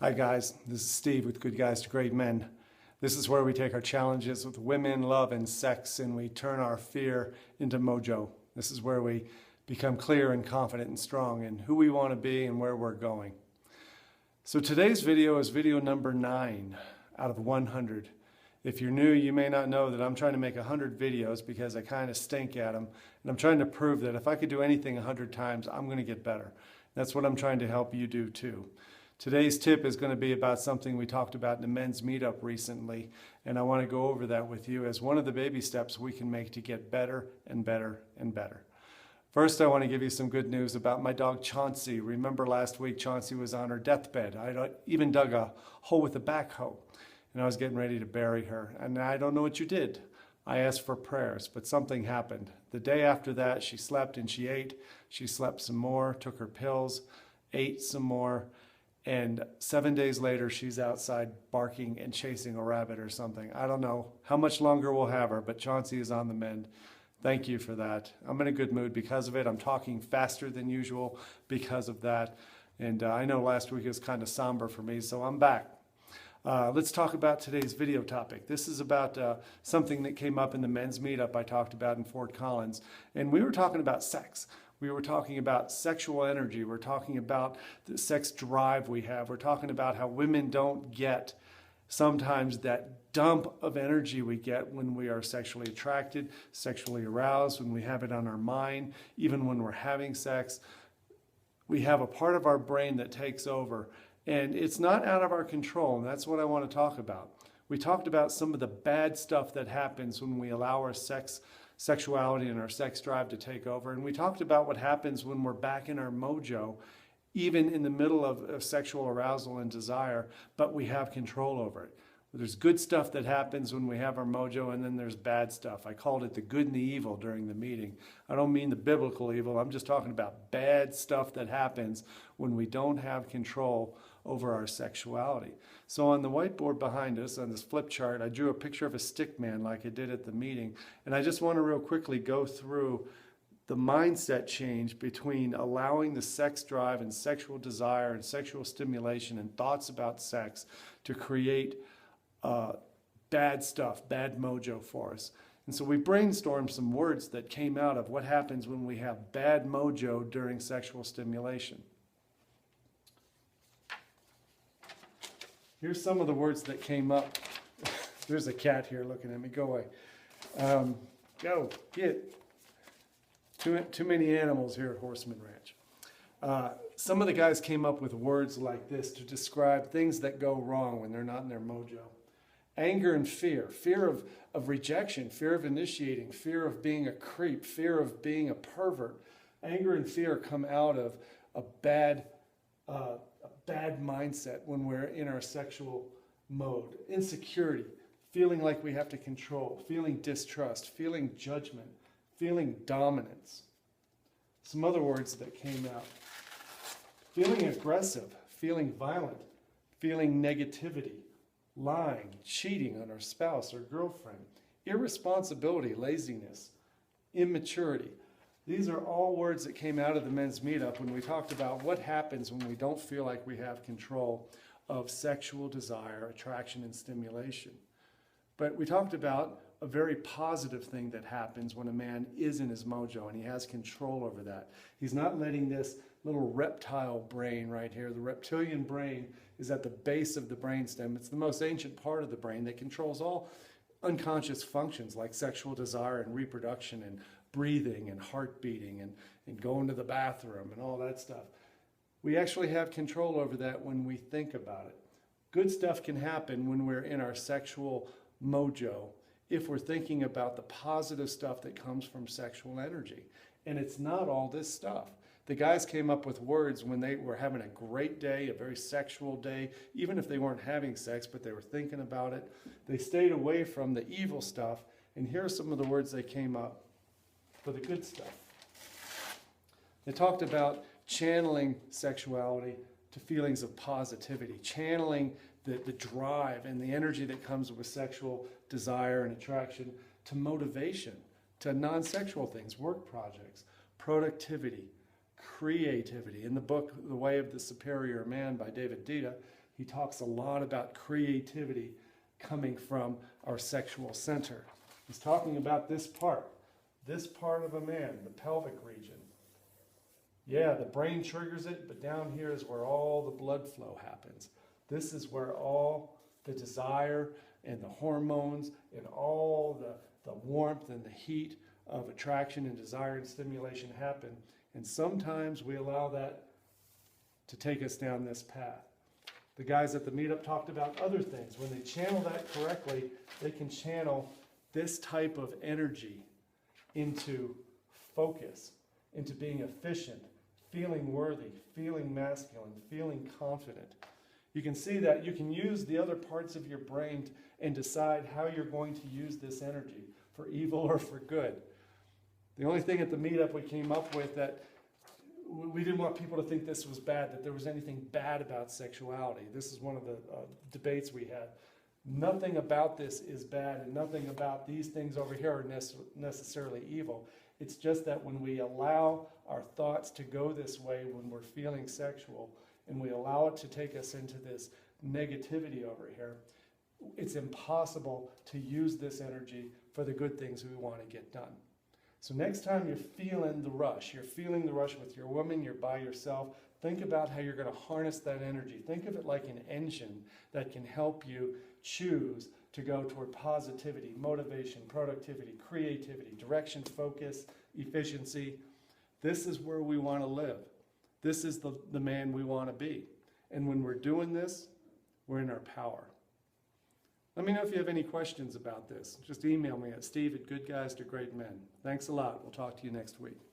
Hi guys, this is Steve with Good Guys to Great Men. This is where we take our challenges with women, love, and sex and we turn our fear into mojo. This is where we become clear and confident and strong in who we want to be and where we're going. So today's video is video number 9 out of 100. If you're new, you may not know that I'm trying to make 100 videos because I kind of stink at them. And I'm trying to prove that if I could do anything 100 times, I'm going to get better. That's what I'm trying to help you do too. Today's tip is going to be about something we talked about in the men's meetup recently, and I want to go over that with you as one of the baby steps we can make to get better and better and better. First, I want to give you some good news about my dog Chauncey. Remember last week Chauncey was on her deathbed. I even dug a hole with a backhoe, and I was getting ready to bury her, and I don't know what you did. I asked for prayers, but something happened. The day after that, she slept and she ate. She slept some more, took her pills, ate some more. And 7 days later, she's outside barking and chasing a rabbit or something. I don't know how much longer we'll have her, but Chauncey is on the mend. Thank you for that. I'm in a good mood because of it. I'm talking faster than usual because of that. And I know last week was kind of somber for me, so I'm back. Let's talk about today's video topic. This is about something that came up in the men's meetup I talked about in Fort Collins. And we were talking about sex. We were talking about sexual energy. We're talking about the sex drive we have. We're talking about how women don't get sometimes that dump of energy we get when we are sexually attracted, sexually aroused, when we have it on our mind, even when we're having sex. We have a part of our brain that takes over, and it's not out of our control, and that's what I want to talk about. We talked about some of the bad stuff that happens when we allow our sexuality and our sex drive to take over. And we talked about what happens when we're back in our mojo, even in the middle of sexual arousal and desire, but we have control over it. There's good stuff that happens when we have our mojo, and then there's bad stuff. I called it the good and the evil during the meeting. I don't mean the biblical evil. I'm just talking about bad stuff that happens when we don't have control over our sexuality. So on the whiteboard behind us, on this flip chart, I drew a picture of a stick man like I did at the meeting. And I just want to real quickly go through the mindset change between allowing the sex drive and sexual desire and sexual stimulation and thoughts about sex to create bad stuff, bad mojo for us. And so we brainstormed some words that came out of what happens when we have bad mojo during sexual stimulation. Here's some of the words that came up. There's a cat here looking at me. Go away. Go, get. Too many animals here at Horseman Ranch. Some of the guys came up with words like this to describe things that go wrong when they're not in their mojo. Anger and fear. Fear of rejection, fear of initiating, fear of being a creep, fear of being a pervert. Anger and fear come out of a bad mindset when we're in our sexual mode. Insecurity, feeling like we have to control, feeling distrust, feeling judgment, feeling dominance. Some other words that came out. Feeling aggressive, feeling violent, feeling negativity, lying, cheating on our spouse or girlfriend, irresponsibility, laziness, immaturity. These are all words that came out of the men's meetup when we talked about what happens when we don't feel like we have control of sexual desire, attraction, and stimulation. But we talked about a very positive thing that happens when a man is in his mojo and he has control over that. He's not letting this little reptile brain right here, the reptilian brain is at the base of the brainstem. It's the most ancient part of the brain that controls all unconscious functions like sexual desire and reproduction and breathing and heart beating and going to the bathroom and all that stuff. We actually have control over that when we think about it. Good stuff can happen when we're in our sexual mojo if we're thinking about the positive stuff that comes from sexual energy. And it's not all this stuff. The guys came up with words when they were having a great day, a very sexual day, even if they weren't having sex, but they were thinking about it. They stayed away from the evil stuff. And here are some of the words they came up for the good stuff. They talked about channeling sexuality to feelings of positivity, channeling the drive and the energy that comes with sexual desire and attraction to motivation, to non-sexual things, work projects, productivity, creativity. In the book, The Way of the Superior Man by David Dita, He talks a lot about creativity coming from our sexual center. He's talking about this part of a man, the pelvic region. Yeah, the brain triggers it, but down here is where all the blood flow happens. This is where all the desire and the hormones and all the warmth and the heat of attraction and desire and stimulation happen. And sometimes we allow that to take us down this path. The guys at the meetup talked about other things. When they channel that correctly, they can channel this type of energy into focus, into being efficient, feeling worthy, feeling masculine, feeling confident. You can see that you can use the other parts of your brain and decide how you're going to use this energy, for evil or for good. The only thing at the meetup we came up with that we didn't want people to think this was bad, that there was anything bad about sexuality. This is one of the debates we had. Nothing about this is bad, and nothing about these things over here are necessarily evil. It's just that when we allow our thoughts to go this way when we're feeling sexual, and we allow it to take us into this negativity over here, it's impossible to use this energy for the good things we want to get done. So next time you're feeling the rush with your woman, you're by yourself, think about how you're going to harness that energy. Think of it like an engine that can help you choose to go toward positivity, motivation, productivity, creativity, direction, focus, efficiency. This is where we want to live. This is the man we want to be. And when we're doing this, we're in our power. Let me know if you have any questions about this. Just email me at steve@goodguys2greatmen. Thanks a lot. We'll talk to you next week.